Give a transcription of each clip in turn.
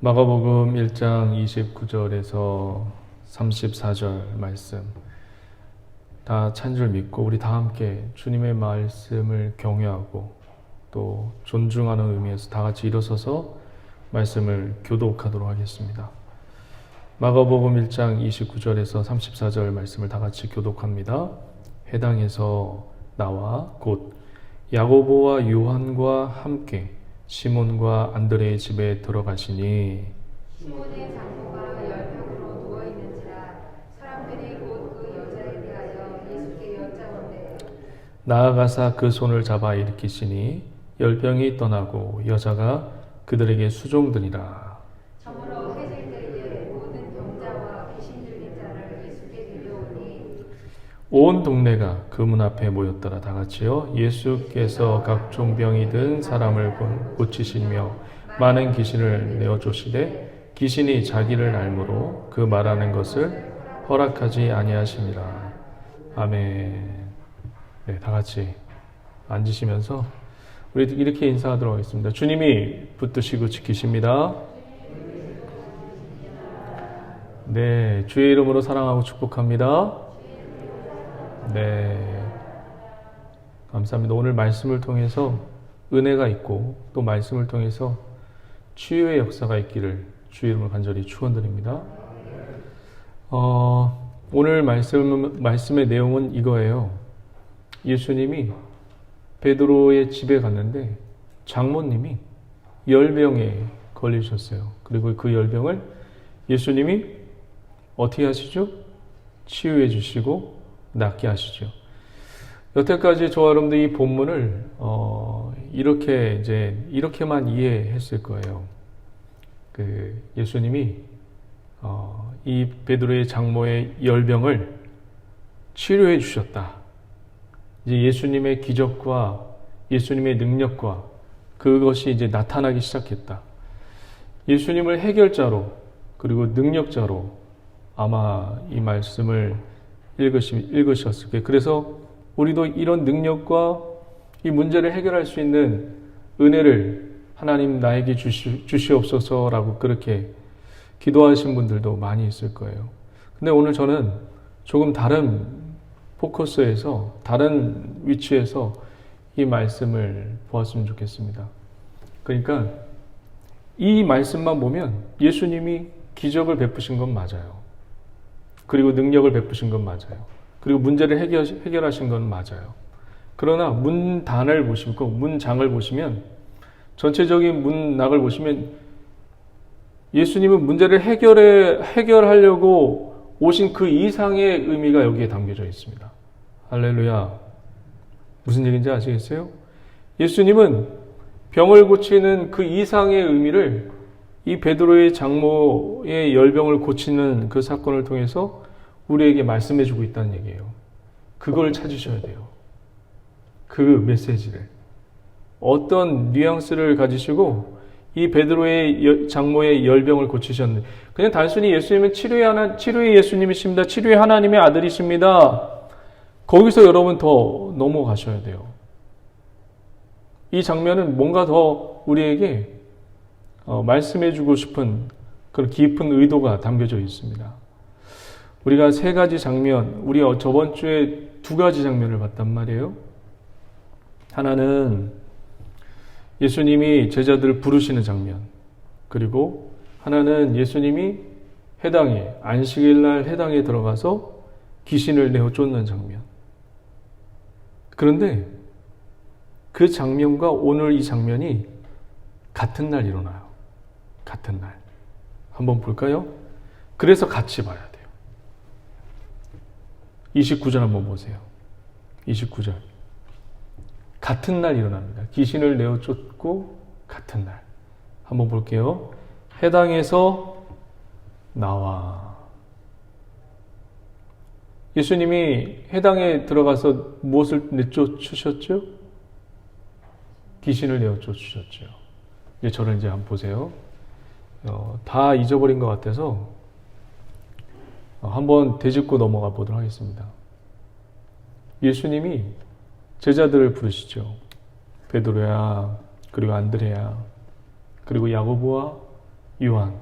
마가복음 1장 29절에서 34절 말씀 다 찬 줄 믿고 우리 다 함께 주님의 말씀을 경외하고 또 존중하는 의미에서 다 같이 일어서서 말씀을 교독하도록 하겠습니다. 마가복음 1장 29절에서 34절 말씀을 다 같이 교독합니다. 해당에서 나와 곧 야고보와 요한과 함께 시몬과 안드레의 집에 들어가시니 시몬의 장모가 열병으로 누워있는지라 사람들이 곧 그 여자에 대하여 예수께 여짜온대. 나아가사 그 손을 잡아 일으키시니 열병이 떠나고 여자가 그들에게 수종드니라. 저물어 해질 때에 모든 병자와 귀신 들린 자를 예수께 데려오니 온 동네가 그 문 앞에 모였더라. 다 같이요. 예수께서 각종 병이 든 사람을 고치시며 많은 귀신을 내어쫓으되 귀신이 자기를 알므로 그 말하는 것을 허락하지 아니하시니라. 아멘. 네, 다 같이 앉으시면서 우리 이렇게 인사하도록 하겠습니다. 주님이 붙드시고 지키십니다. 네, 주의 이름으로 사랑하고 축복합니다. 네, 감사합니다. 오늘 말씀을 통해서 은혜가 있고 또 말씀을 통해서 치유의 역사가 있기를 주의 이름으로 간절히 축원드립니다. 오늘 말씀의 내용은 이거예요. 예수님이 베드로의 집에 갔는데 장모님이 열병에 걸리셨어요. 그리고 그 열병을 예수님이 어떻게 하시죠? 치유해 주시고 낫게 하시죠. 여태까지 저와 여러분들 이 본문을 이렇게만 이해했을 거예요. 그 예수님이 이 베드로의 장모의 열병을 치료해 주셨다. 이제 예수님의 기적과 예수님의 능력과 그것이 이제 나타나기 시작했다. 예수님을 해결자로 그리고 능력자로 아마 이 말씀을 읽으셨을 거예요. 그래서 우리도 이런 능력과 이 문제를 해결할 수 있는 은혜를 하나님 나에게 주시옵소서라고 그렇게 기도하신 분들도 많이 있을 거예요. 근데 오늘 저는 조금 다른 포커스에서 다른 위치에서 이 말씀을 보았으면 좋겠습니다. 그러니까 이 말씀만 보면 예수님이 기적을 베푸신 건 맞아요. 그리고 능력을 베푸신 건 맞아요. 그리고 문제를 해결하신 건 맞아요. 그러나 문단을 보시고 문장을 보시면 전체적인 문락을 보시면 예수님은 문제를 해결하려고 오신 그 이상의 의미가 여기에 담겨져 있습니다. 할렐루야. 무슨 얘기인지 아시겠어요? 예수님은 병을 고치는 그 이상의 의미를 이 베드로의 장모의 열병을 고치는 그 사건을 통해서 우리에게 말씀해 주고 있다는 얘기예요. 그걸 찾으셔야 돼요. 그 메시지를. 어떤 뉘앙스를 가지시고 이 베드로의 장모의 열병을 고치셨는데 그냥 단순히 예수님은 치료의 예수님이십니다. 치료의 하나님의 아들이십니다. 거기서 여러분 더 넘어가셔야 돼요. 이 장면은 뭔가 더 우리에게 말씀해주고 싶은 그런 깊은 의도가 담겨져 있습니다. 우리가 세 가지 장면, 우리 저번 주에 두 가지 장면을 봤단 말이에요. 하나는 예수님이 제자들을 부르시는 장면, 그리고 하나는 예수님이 안식일날 회당에 들어가서 귀신을 내어 쫓는 장면. 그런데 그 장면과 오늘 이 장면이 같은 날 일어나요. 같은 날. 한번 볼까요? 그래서 같이 봐야 돼요. 29절 한번 보세요. 29절. 같은 날 일어납니다. 귀신을 내어 쫓고 같은 날. 한번 볼게요. 회당에서 나와. 예수님이 회당에 들어가서 무엇을 내쫓으셨죠? 귀신을 내어 쫓으셨죠. 이제 저를 이제 한번 보세요. 다 잊어버린 것 같아서 한번 되짚고 넘어가 보도록 하겠습니다. 예수님이 제자들을 부르시죠. 베드로야, 그리고 안드레야, 그리고 야고보와 요한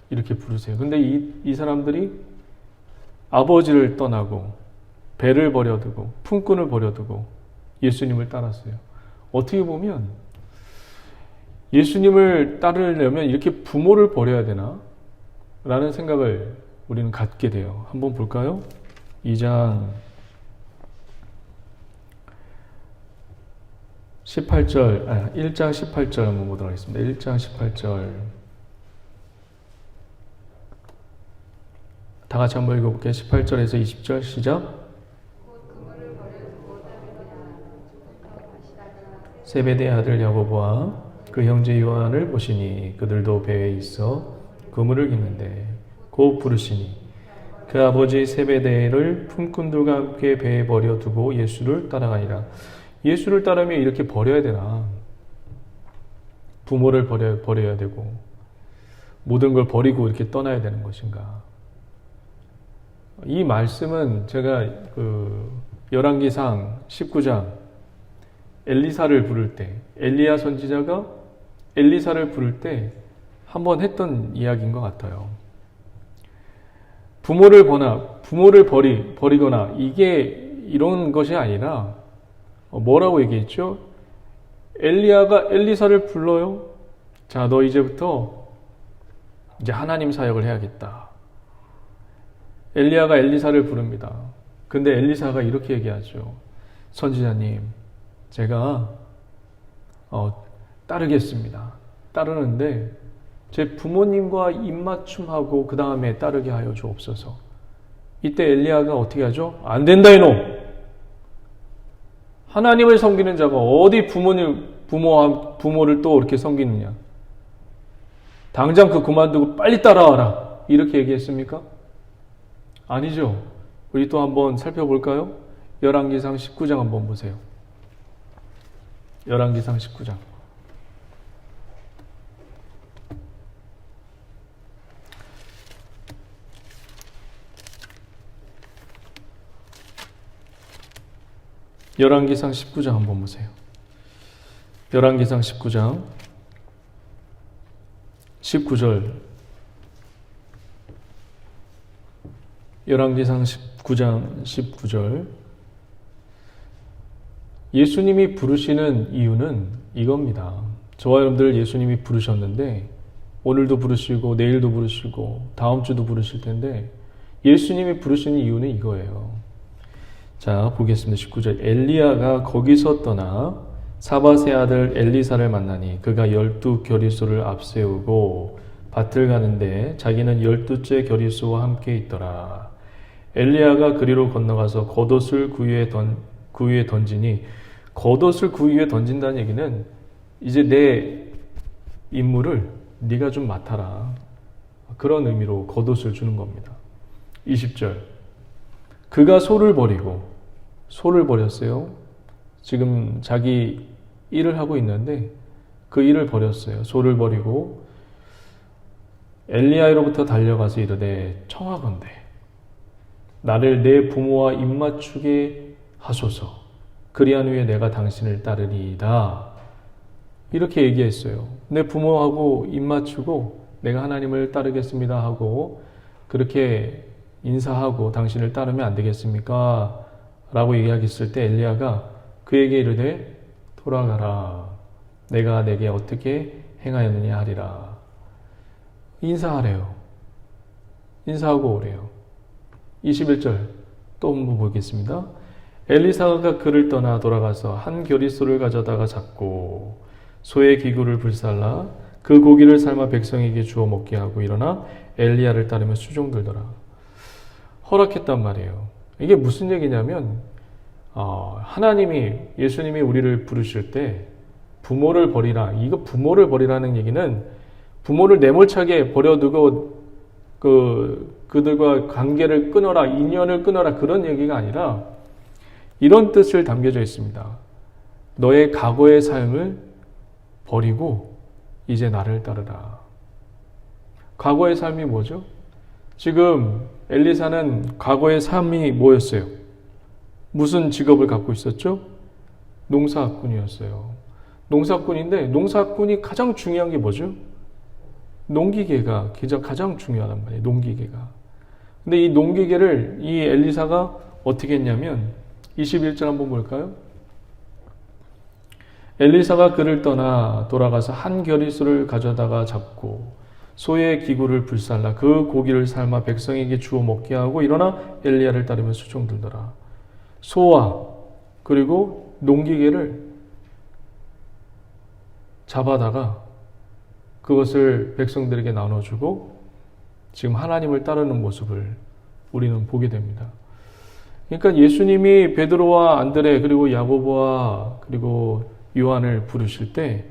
이렇게 부르세요. 근데 이 사람들이 아버지를 떠나고 배를 버려두고 품꾼을 버려두고 예수님을 따랐어요. 어떻게 보면 예수님을 따르려면 이렇게 부모를 버려야 되나? 라는 생각을 우리는 갖게 돼요. 한번 볼까요? 1장 18절 한번 보도록 하겠습니다. 1장 18절 다 같이 한번 읽어볼게요. 18절에서 20절 시작. 곧 그물을 버려두고 따르니라. 조금더 마시다가 세베대의 아들 야고보와 그 형제 요한을 보시니 그들도 배에 있어 그물을 깁는데 곧 부르시니 그 아버지 세베대를 품꾼들과 함께 배에 버려두고 예수를 따라가니라. 예수를 따르면 이렇게 버려야 되나? 부모를 버려야 되고 모든 걸 버리고 이렇게 떠나야 되는 것인가? 이 말씀은 제가 열왕기상 19장 엘리사를 부를 때 엘리야 선지자가 엘리사를 부를 때 한번 했던 이야기인 것 같아요. 부모를 버리거나 이게 이런 것이 아니라 뭐라고 얘기했죠? 엘리야가 엘리사를 불러요. 자, 너 이제부터 이제 하나님 사역을 해야겠다. 엘리야가 엘리사를 부릅니다. 근데 엘리사가 이렇게 얘기하죠. 선지자님, 제가 따르겠습니다. 따르는데 제 부모님과 입맞춤하고 그 다음에 따르게 하여 주옵소서. 이때 엘리야가 어떻게 하죠? 안 된다 이놈! 하나님을 섬기는 자가 어디 부모를 또 이렇게 섬기느냐? 당장 그만두고 빨리 따라와라. 이렇게 얘기했습니까? 아니죠. 우리 또 한번 살펴볼까요? 열왕기상 19장 한번 보세요. 열왕기상 19장. 열왕기상 19장 한번 보세요. 열왕기상 19장 19절. 열왕기상 19장 19절. 예수님이 부르시는 이유는 이겁니다. 저와 여러분들 예수님이 부르셨는데 오늘도 부르시고 내일도 부르시고 다음 주도 부르실 텐데 예수님이 부르시는 이유는 이거예요. 자, 보겠습니다. 19절. 엘리야가 거기서 떠나 사밧의 아들 엘리사를 만나니 그가 12겨리소를 앞세우고 밭을 가는데 자기는 12째 겨리소와 함께 있더라. 엘리야가 그리로 건너가서 겉옷을 그 위에 던지니, 겉옷을 그 위에 던진다는 얘기는 이제 내 임무를 네가 좀 맡아라. 그런 의미로 겉옷을 주는 겁니다. 20절. 그가 소를 버렸어요. 지금 자기 일을 하고 있는데 그 일을 버렸어요. 소를 버리고 엘리야로부터 달려가서 이르되 청하건대 나를 내 부모와 입맞추게 하소서. 그리한 후에 내가 당신을 따르리이다. 이렇게 얘기했어요. 내 부모하고 입맞추고 내가 하나님을 따르겠습니다 하고 그렇게 인사하고 당신을 따르면 안 되겠습니까? 라고 이야기했을 때 엘리야가 그에게 이르되 돌아가라. 내가 내게 어떻게 행하였느냐 하리라. 인사하래요. 인사하고 오래요. 21절 또 한번 보겠습니다. 엘리사가 그를 떠나 돌아가서 한 겨리소를 가져다가 잡고 소의 기구를 불살라 그 고기를 삶아 백성에게 주어 먹게 하고 일어나 엘리야를 따르며 수종들더라. 허락했단 말이에요. 이게 무슨 얘기냐면 예수님이 우리를 부르실 때 부모를 버리라. 이거 부모를 버리라는 얘기는 부모를 내몰차게 버려두고 그들과 관계를 끊어라, 인연을 끊어라 그런 얘기가 아니라 이런 뜻을 담겨져 있습니다. 너의 과거의 삶을 버리고 이제 나를 따르라. 과거의 삶이 뭐죠? 지금 엘리사는 과거의 삶이 뭐였어요? 무슨 직업을 갖고 있었죠? 농사꾼이었어요. 농사꾼인데 농사꾼이 가장 중요한 게 뭐죠? 농기계가 가장 중요하단 말이에요. 농기계가. 근데 이 농기계를 이 엘리사가 어떻게 했냐면 21절 한번 볼까요? 엘리사가 그를 떠나 돌아가서 한 겨리소를 가져다가 잡고 소의 기구를 불살라 그 고기를 삶아 백성에게 주어 먹게 하고 일어나 엘리야를 따르며 수종들더라. 소와 그리고 농기계를 잡아다가 그것을 백성들에게 나눠주고 지금 하나님을 따르는 모습을 우리는 보게 됩니다. 그러니까 예수님이 베드로와 안드레 그리고 야고보와 그리고 요한을 부르실 때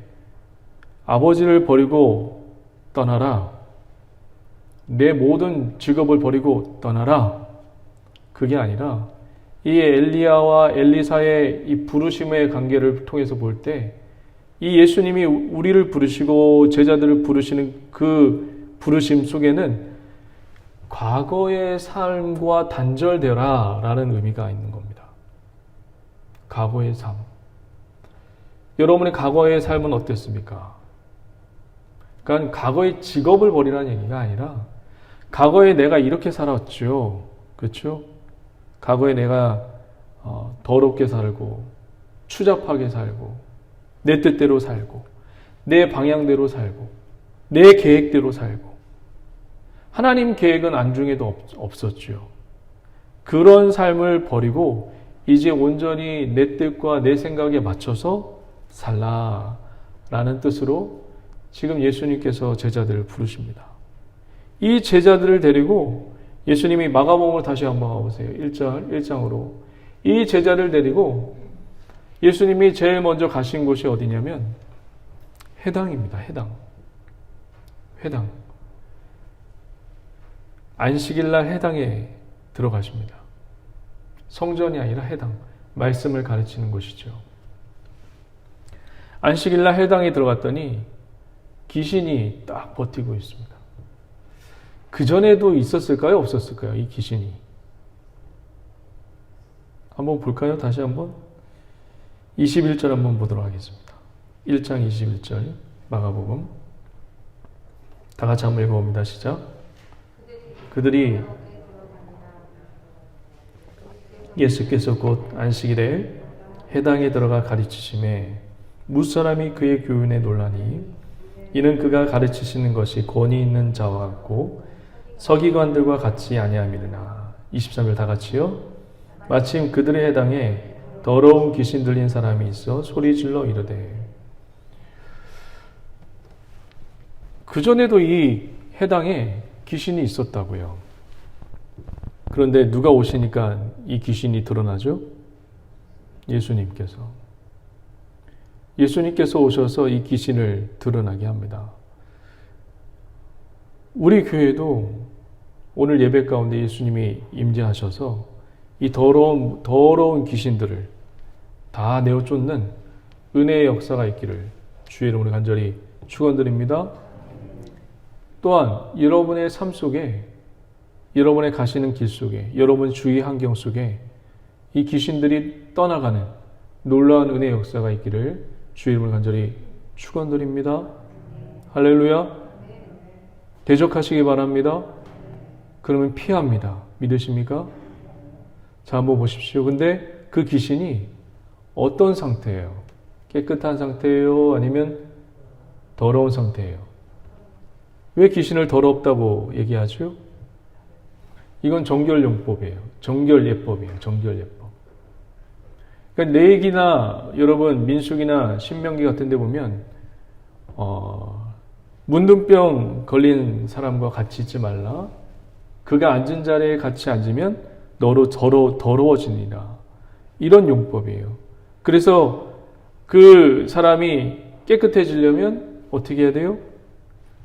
아버지를 버리고 떠나라. 내 모든 직업을 버리고 떠나라. 그게 아니라 이 엘리야와 엘리사의 이 부르심의 관계를 통해서 볼 때 이 예수님이 우리를 부르시고 제자들을 부르시는 그 부르심 속에는 과거의 삶과 단절되라 라는 의미가 있는 겁니다. 과거의 삶. 여러분의 과거의 삶은 어땠습니까? 그러니까 과거의 직업을 버리라는 얘기가 아니라 과거에 내가 이렇게 살았죠. 그렇죠? 과거에 내가 더럽게 살고 추잡하게 살고 내 뜻대로 살고 내 방향대로 살고 내 계획대로 살고 하나님 계획은 안중에도 없었죠. 그런 삶을 버리고 이제 온전히 내 뜻과 내 생각에 맞춰서 살라라는 뜻으로 지금 예수님께서 제자들을 부르십니다. 이 제자들을 데리고 예수님이 마가복음을 다시 한번 가보세요. 1장으로. 이 제자를 데리고 예수님이 제일 먼저 가신 곳이 어디냐면 회당입니다. 회당. 안식일날 회당에 들어가십니다. 성전이 아니라 회당. 말씀을 가르치는 곳이죠. 안식일날 회당에 들어갔더니 귀신이 딱 버티고 있습니다. 그전에도 있었을까요? 없었을까요? 이 귀신이. 한번 볼까요? 다시 한번. 21절 한번 보도록 하겠습니다. 1장 21절 마가복음. 다 같이 한번 읽어봅니다. 시작. 그들이 예수께서 곧 안식일에 회당에 들어가 가르치심에 무사람이 그의 교훈에 놀라니 이는 그가 가르치시는 것이 권위 있는 자와 같고 서기관들과 같이 아니함이르나. 23절 다 같이요. 마침 그들의 회당에 더러운 귀신 들린 사람이 있어 소리질러 이르되. 그전에도 이 회당에 귀신이 있었다고요. 그런데 누가 오시니까 이 귀신이 드러나죠? 예수님께서 오셔서 이 귀신을 드러나게 합니다. 우리 교회도 오늘 예배 가운데 예수님이 임재하셔서 이 더러운 귀신들을 다 내어 쫓는 은혜의 역사가 있기를 주의 이름으로 간절히 축원드립니다. 또한 여러분의 삶 속에, 여러분의 가시는 길 속에, 여러분 주위 환경 속에 이 귀신들이 떠나가는 놀라운 은혜의 역사가 있기를 주의 이름으로 간절히 축원드립니다. 할렐루야. 대적하시기 바랍니다. 그러면 피합니다. 믿으십니까? 자, 한번 보십시오. 근데 그 귀신이 어떤 상태예요? 깨끗한 상태예요? 아니면 더러운 상태예요? 왜 귀신을 더럽다고 얘기하죠? 이건 정결용법이에요. 정결예법이에요. 정결예법. 그러니까 레위기나 여러분 민수기나 신명기 같은 데 보면 문둥병 걸린 사람과 같이 있지 말라. 그가 앉은 자리에 같이 앉으면 너로 더러워지니라. 이런 용법이에요. 그래서 그 사람이 깨끗해지려면 어떻게 해야 돼요?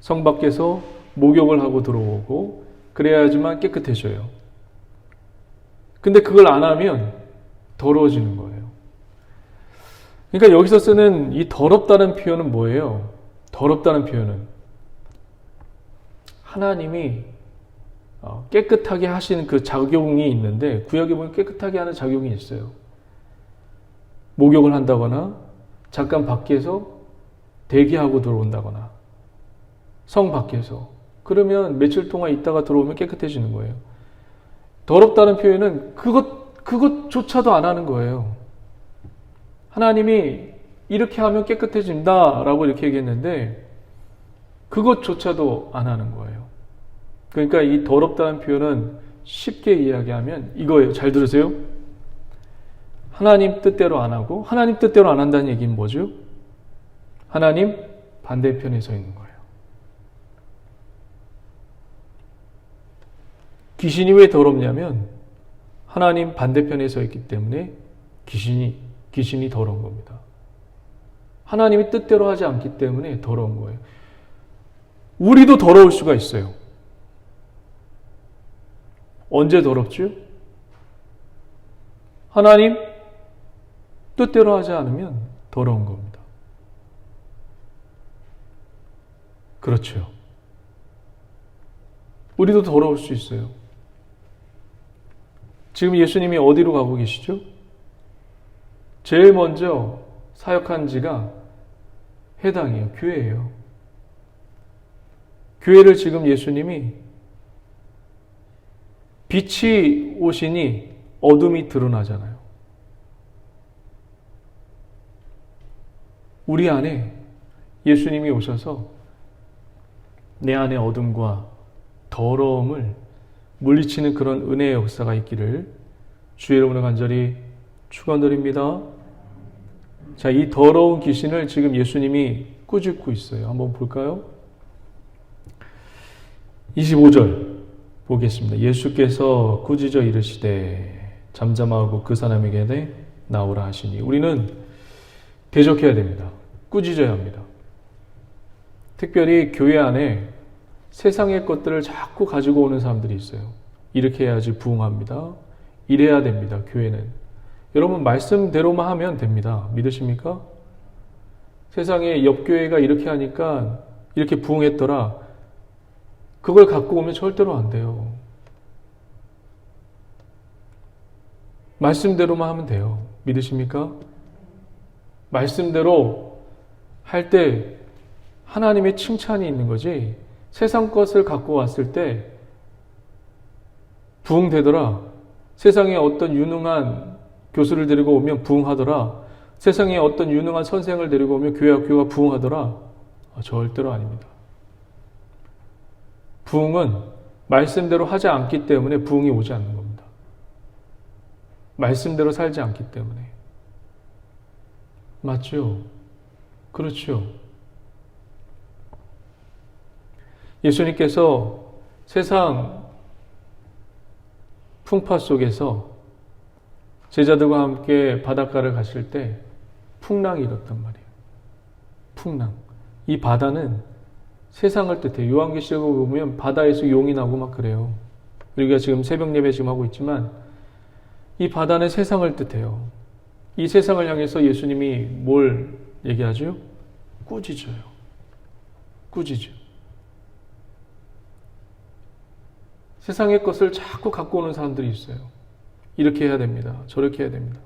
성 밖에서 목욕을 하고 들어오고 그래야지만 깨끗해져요. 근데 그걸 안 하면 더러워지는 거예요. 그러니까 여기서 쓰는 이 더럽다는 표현은 뭐예요? 더럽다는 표현은 하나님이 깨끗하게 하시는 그 작용이 있는데 구약에 보면 깨끗하게 하는 작용이 있어요. 목욕을 한다거나 잠깐 밖에서 대기하고 들어온다거나 성 밖에서. 그러면 며칠 동안 있다가 들어오면 깨끗해지는 거예요. 더럽다는 표현은 그것조차도 안 하는 거예요. 하나님이 이렇게 하면 깨끗해진다 라고 이렇게 얘기했는데 그것조차도 안 하는 거예요. 그러니까 이 더럽다는 표현은 쉽게 이야기하면 이거예요. 잘 들으세요. 하나님 뜻대로 안 하고 하나님 뜻대로 안 한다는 얘기는 뭐죠? 하나님 반대편에 서 있는 거예요. 귀신이 왜 더럽냐면 하나님 반대편에 서 있기 때문에 귀신이 더러운 겁니다. 하나님이 뜻대로 하지 않기 때문에 더러운 거예요. 우리도 더러울 수가 있어요. 언제 더럽죠? 하나님 뜻대로 하지 않으면 더러운 겁니다. 그렇죠. 우리도 더러울 수 있어요. 지금 예수님이 어디로 가고 계시죠? 제일 먼저 사역한 지가 해당이에요. 교회예요. 교회를 지금 예수님이 빛이 오시니 어둠이 드러나잖아요. 우리 안에 예수님이 오셔서 내 안에 어둠과 더러움을 물리치는 그런 은혜의 역사가 있기를 주의 이름으로 간절히 축원드립니다. 자, 이 더러운 귀신을 지금 예수님이 꾸짖고 있어요. 한번 볼까요? 25절 보겠습니다. 예수께서 꾸짖어 이르시되 잠잠하고 그 사람에게 나오라 하시니 우리는 대적해야 됩니다. 꾸짖어야 합니다. 특별히 교회 안에 세상의 것들을 자꾸 가지고 오는 사람들이 있어요. 이렇게 해야지 부흥합니다. 이래야 됩니다. 교회는. 여러분 말씀대로만 하면 됩니다. 믿으십니까? 세상에 옆 교회가 이렇게 하니까 이렇게 부흥했더라. 그걸 갖고 오면 절대로 안 돼요. 말씀대로만 하면 돼요. 믿으십니까? 말씀대로 할 때 하나님의 칭찬이 있는 거지 세상 것을 갖고 왔을 때 부흥되더라. 세상에 어떤 유능한 교수를 데리고 오면 부흥하더라. 세상에 어떤 유능한 선생을 데리고 오면 교회가 부흥하더라. 절대로 아닙니다. 부흥은 말씀대로 하지 않기 때문에 부흥이 오지 않는 겁니다. 말씀대로 살지 않기 때문에. 맞죠? 그렇죠. 예수님께서 세상 풍파 속에서 제자들과 함께 바닷가를 가실 때 풍랑이 일었단 말이에요. 풍랑. 이 바다는 세상을 뜻해요. 요한계시록을 보면 바다에서 용이 나고 막 그래요. 우리가 지금 새벽 예배 지금 하고 있지만 이 바다는 세상을 뜻해요. 이 세상을 향해서 예수님이 뭘 얘기하죠? 꾸짖어요. 꾸짖어. 세상의 것을 자꾸 갖고 오는 사람들이 있어요. 이렇게 해야 됩니다. 저렇게 해야 됩니다.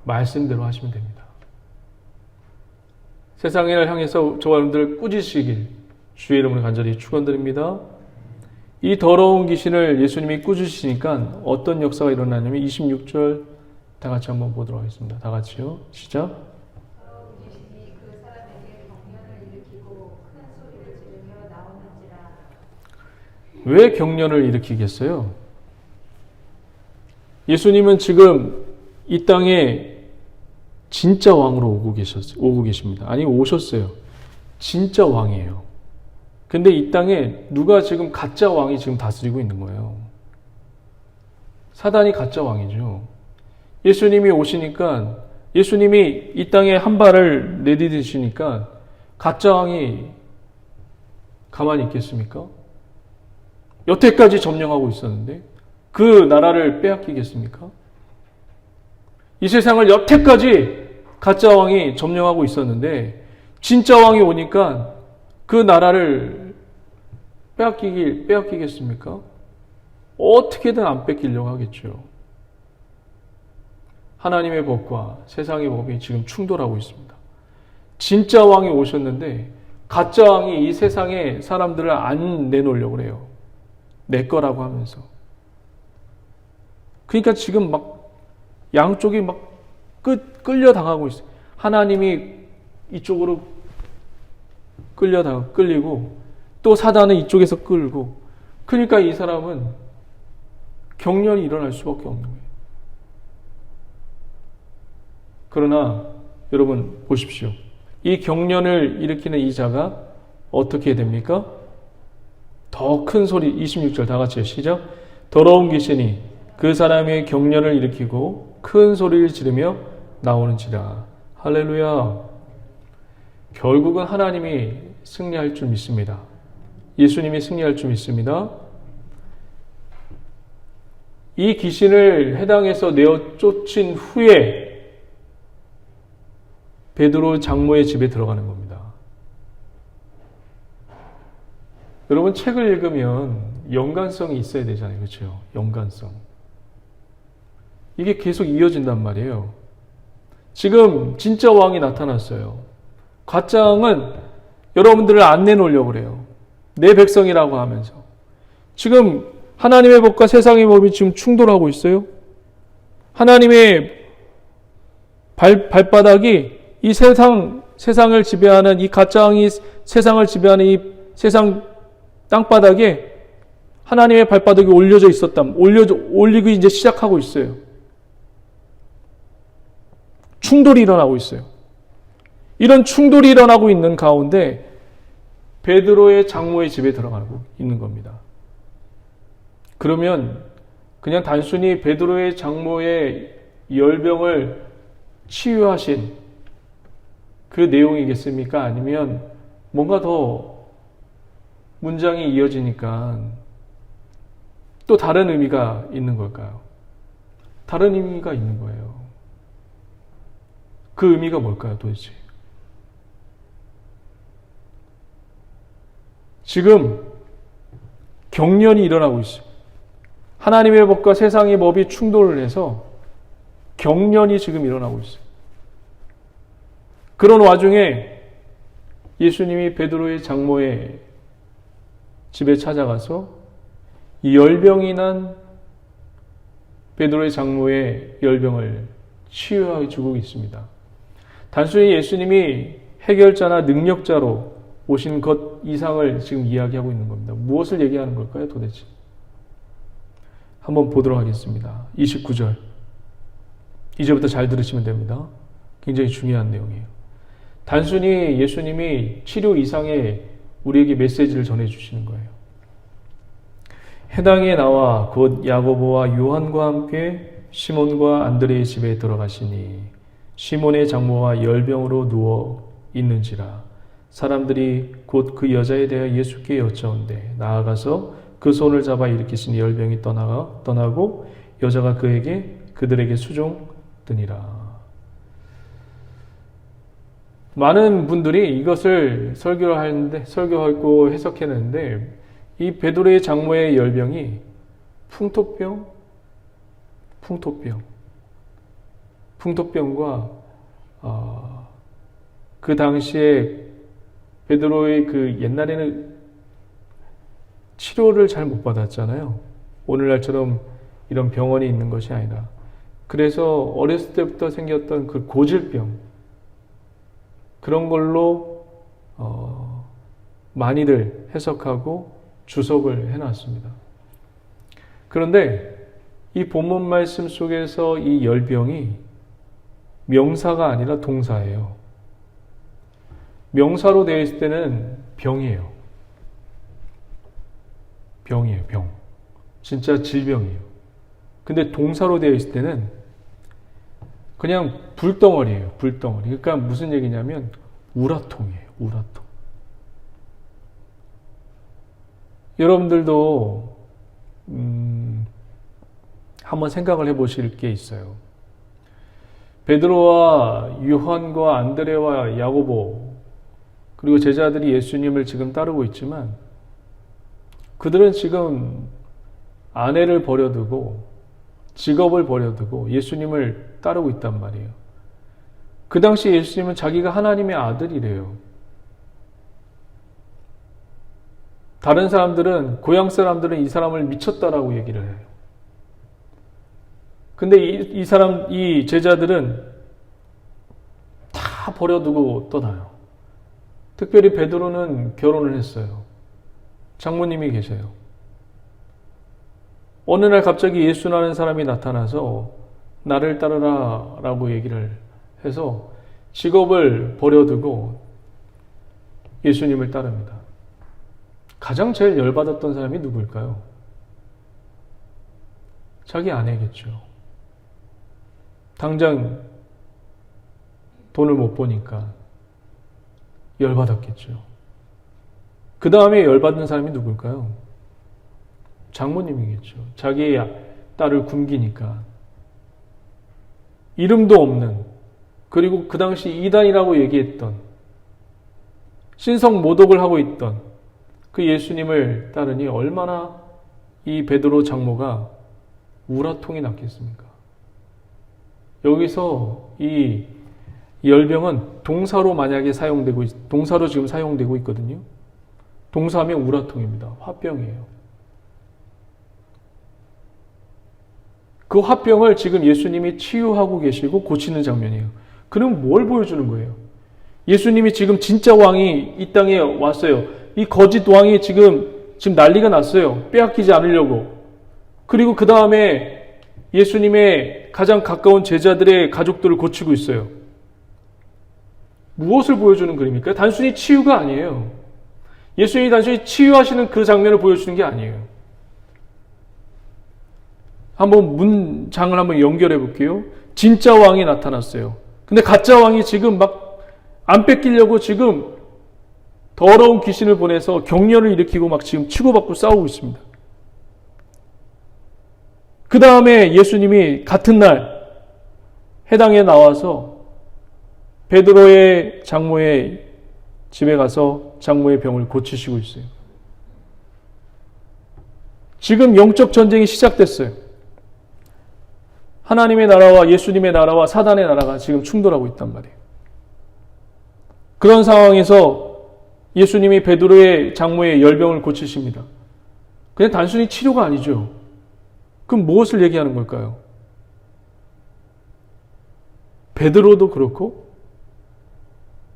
말씀대로 하시면 됩니다. 세상을 향해서 저와 여러분들 꾸짖으시길 주의 이름으로 간절히 축원드립니다. 이 더러운 귀신을 예수님이 꾸짖으시니까 어떤 역사가 일어나냐면 26절 다 같이 한번 보도록 하겠습니다. 다 같이요. 시작. 더러운 귀신이 그 사람에게 경련을 일으키고 큰 소리를 지르며 나오는지라. 왜 경련을 일으키겠어요? 예수님은 지금 이 땅에 진짜 왕으로 오고 계십니다. 아니, 오셨어요. 진짜 왕이에요. 근데 이 땅에 누가 지금 가짜 왕이 지금 다스리고 있는 거예요. 사단이 가짜 왕이죠. 예수님이 오시니까, 예수님이 이 땅에 한 발을 내디디시니까 가짜 왕이 가만히 있겠습니까? 여태까지 점령하고 있었는데 그 나라를 빼앗기겠습니까? 이 세상을 여태까지 가짜 왕이 점령하고 있었는데 진짜 왕이 오니까 그 나라를 빼앗기겠습니까? 어떻게든 안 뺏기려고 하겠죠. 하나님의 법과 세상의 법이 지금 충돌하고 있습니다. 진짜 왕이 오셨는데 가짜 왕이 이 세상에 사람들을 안 내놓으려고 그래요. 내 거라고 하면서. 그러니까 지금 막 양쪽이 막 끌려당하고 있어요. 하나님이 이쪽으로 끌리고 또 사단은 이쪽에서 끌고, 그러니까 이 사람은 경련이 일어날 수밖에 없는 거예요. 그러나 여러분 보십시오. 이 경련을 일으키는 이 자가 어떻게 됩니까? 더 큰 소리, 26절 다 같이 시작. 더러운 귀신이 그 사람의 경련을 일으키고 큰 소리를 지르며 나오는지라. 할렐루야. 결국은 하나님이 승리할 줄 믿습니다. 예수님이 승리할 줄 믿습니다. 이 귀신을 해당에서 내어 쫓은 후에 베드로 장모의 집에 들어가는 겁니다. 여러분 책을 읽으면 연관성이 있어야 되잖아요. 그렇죠? 연관성. 이게 계속 이어진단 말이에요. 지금 진짜 왕이 나타났어요. 가짜 왕은 여러분들을 안 내놓으려고 그래요. 내 백성이라고 하면서. 지금 하나님의 법과 세상의 법이 지금 충돌하고 있어요. 하나님의 발바닥이 이 세상을 지배하는 이 가짜 왕이 세상을 지배하는 이 세상 땅바닥에 하나님의 발바닥이 올리고 이제 시작하고 있어요. 충돌이 일어나고 있어요. 이런 충돌이 일어나고 있는 가운데 베드로의 장모의 집에 들어가고 있는 겁니다. 그러면 그냥 단순히 베드로의 장모의 열병을 치유하신 그 내용이겠습니까? 아니면 뭔가 더 문장이 이어지니까 또 다른 의미가 있는 걸까요? 다른 의미가 있는 거예요. 그 의미가 뭘까요, 도대체? 지금 경련이 일어나고 있어요. 하나님의 법과 세상의 법이 충돌을 해서 경련이 지금 일어나고 있어요. 그런 와중에 예수님이 베드로의 장모의 집에 찾아가서 이 열병이 난 베드로의 장모의 열병을 치유해 주고 있습니다. 단순히 예수님이 해결자나 능력자로 오신 것 이상을 지금 이야기하고 있는 겁니다. 무엇을 얘기하는 걸까요, 도대체? 한번 보도록 하겠습니다. 29절. 이제부터 잘 들으시면 됩니다. 굉장히 중요한 내용이에요. 단순히 예수님이 치료 이상의 우리에게 메시지를 전해주시는 거예요. 해당에 나와 곧 야고보와 요한과 함께 시몬과 안드레의 집에 들어가시니 시몬의 장모와 열병으로 누워 있는지라. 사람들이 곧 그 여자에 대하여 예수께 여짜온대 나아가서 그 손을 잡아 일으키시니 열병이 떠나고 여자가 그들에게 수종드니라. 많은 분들이 이것을 설교하고 해석했는데 이 베드로의 장모의 열병이 풍토병과 그 당시에 베드로의 그 옛날에는 치료를 잘 못 받았잖아요. 오늘날처럼 이런 병원이 있는 것이 아니라. 그래서 어렸을 때부터 생겼던 그 고질병, 그런 걸로 많이들 해석하고 주석을 해놨습니다. 그런데 이 본문 말씀 속에서 이 열병이 명사가 아니라 동사예요. 명사로 되어 있을 때는 병이에요. 병. 진짜 질병이에요. 근데 동사로 되어 있을 때는 그냥 불덩어리예요. 그러니까 무슨 얘기냐면 우라통이에요. 우라통. 여러분들도 한번 생각을 해보실 게 있어요. 베드로와 요한과 안드레와 야고보 그리고 제자들이 예수님을 지금 따르고 있지만 그들은 지금 아내를 버려두고 직업을 버려두고 예수님을 따르고 있단 말이에요. 그 당시 예수님은 자기가 하나님의 아들이래요. 다른 사람들은, 고향 사람들은 이 사람을 미쳤다라고 얘기를 해요. 근데 이 제자들은 다 버려두고 떠나요. 특별히 베드로는 결혼을 했어요. 장모님이 계셔요. 어느 날 갑자기 예수라는 사람이 나타나서 나를 따르라 라고 얘기를 해서 직업을 버려두고 예수님을 따릅니다. 가장 제일 열받았던 사람이 누구일까요? 자기 아내겠죠. 당장 돈을 못 보니까 열받았겠죠. 그 다음에 열받는 사람이 누굴까요? 장모님이겠죠. 자기의 딸을 굶기니까. 이름도 없는, 그리고 그 당시 이단이라고 얘기했던, 신성 모독을 하고 있던 그 예수님을 따르니 얼마나 이 베드로 장모가 우라통이 났겠습니까? 여기서 이 열병은 동사로 만약에 동사로 지금 사용되고 있거든요. 동사하면 우라통입니다. 화병이에요. 그 화병을 지금 예수님이 치유하고 계시고 고치는 장면이에요. 그럼 뭘 보여주는 거예요? 예수님이 지금 진짜 왕이 이 땅에 왔어요. 이 거짓 왕이 지금 난리가 났어요. 빼앗기지 않으려고. 그리고 그 다음에 예수님의 가장 가까운 제자들의 가족들을 고치고 있어요. 무엇을 보여주는 그림입니까? 단순히 치유가 아니에요. 예수님이 단순히 치유하시는 그 장면을 보여주는 게 아니에요. 한번 문장을 한번 연결해 볼게요. 진짜 왕이 나타났어요. 근데 가짜 왕이 지금 막 안 뺏기려고 지금 더러운 귀신을 보내서 격렬을 일으키고 막 지금 치고받고 싸우고 있습니다. 그 다음에 예수님이 같은 날 해당에 나와서 베드로의 장모의 집에 가서 장모의 병을 고치시고 있어요. 지금 영적 전쟁이 시작됐어요. 하나님의 나라와 예수님의 나라와 사단의 나라가 지금 충돌하고 있단 말이에요. 그런 상황에서 예수님이 베드로의 장모의 열병을 고치십니다. 그냥 단순히 치료가 아니죠. 그럼 무엇을 얘기하는 걸까요? 베드로도 그렇고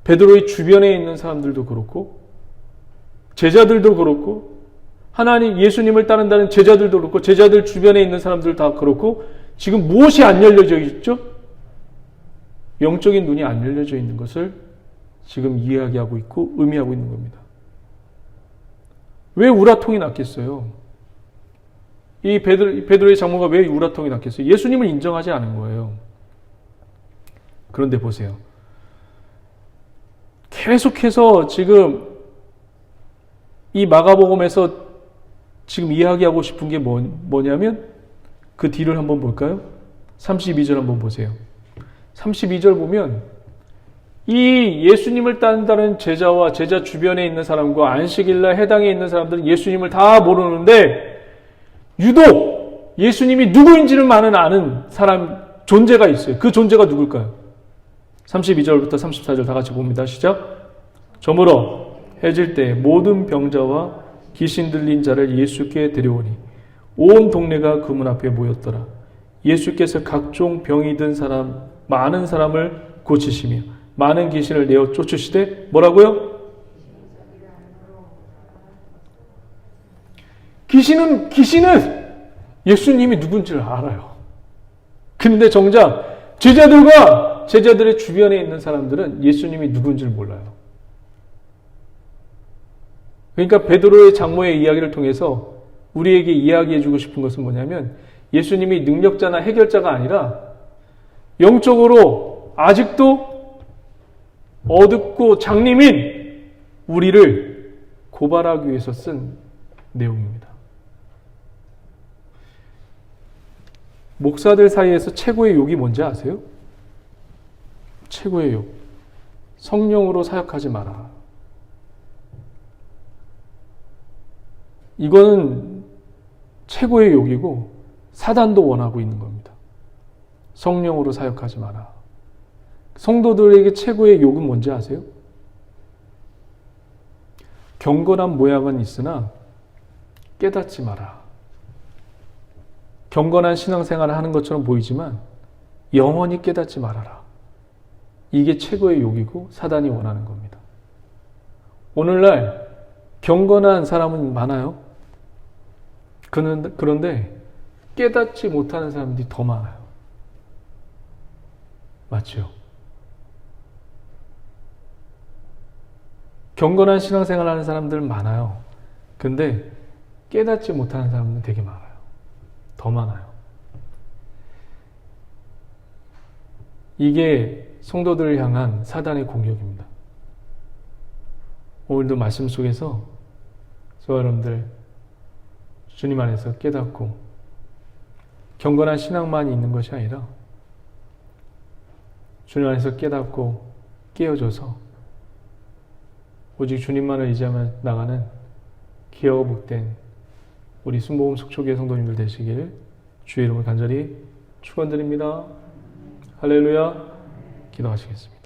베드로의 주변에 있는 사람들도 그렇고 제자들도 그렇고 예수님을 따른다는 제자들도 그렇고 제자들 주변에 있는 사람들 다 그렇고 지금 무엇이 안 열려져 있죠? 영적인 눈이 안 열려져 있는 것을 지금 이야기하고 있고 의미하고 있는 겁니다. 왜 우라통이 났겠어요? 이 베드로의 장모가 왜 우라통이 났겠어요? 예수님을 인정하지 않은 거예요. 그런데 보세요. 계속해서 지금 이 마가복음에서 지금 이야기하고 싶은 게 뭐냐면 그 뒤를 한번 볼까요? 32절 한번 보세요. 32절 보면 이 예수님을 따른다는 제자와 제자 주변에 있는 사람과 안식일날 해당에 있는 사람들은 예수님을 다 모르는데 유독 예수님이 누구인지를 아는 사람 존재가 있어요. 그 존재가 누굴까요? 32절부터 34절 다 같이 봅니다. 시작. 저물어 해질 때 모든 병자와 귀신 들린 자를 예수께 데려오니 온 동네가 그 문 앞에 모였더라. 예수께서 각종 병이 든 많은 사람을 고치시며 많은 귀신을 내어 쫓으시되 뭐라고요? 귀신은 예수님이 누군지를 알아요. 그런데 정작 제자들과 제자들의 주변에 있는 사람들은 예수님이 누군지를 몰라요. 그러니까 베드로의 장모의 이야기를 통해서 우리에게 이야기해주고 싶은 것은 뭐냐면 예수님이 능력자나 해결자가 아니라 영적으로 아직도 어둡고 장님인 우리를 고발하기 위해서 쓴 내용입니다. 목사들 사이에서 최고의 욕이 뭔지 아세요? 최고의 욕. 성령으로 사역하지 마라. 이거는 최고의 욕이고 사단도 원하고 있는 겁니다. 성령으로 사역하지 마라. 성도들에게 최고의 욕은 뭔지 아세요? 경건한 모양은 있으나 깨닫지 마라. 경건한 신앙생활을 하는 것처럼 보이지만 영원히 깨닫지 말아라. 이게 최고의 욕이고 사단이 원하는 겁니다. 오늘날 경건한 사람은 많아요. 그런데 깨닫지 못하는 사람들이 더 많아요. 맞죠? 경건한 신앙생활을 하는 사람들 많아요. 근데 깨닫지 못하는 사람은 되게 많아요. 더 많아요. 이게 성도들을 향한 사단의 공격입니다. 오늘도 말씀 속에서 저와 여러분들 주님 안에서 깨닫고 경건한 신앙만 있는 것이 아니라 주님 안에서 깨닫고 깨어져서 오직 주님만을 의지하며 나가는 기여가 복된 우리 순복음 속초교회 성도님들 되시길 주의 이름으로 간절히 축원드립니다. 할렐루야. 기도하시겠습니다.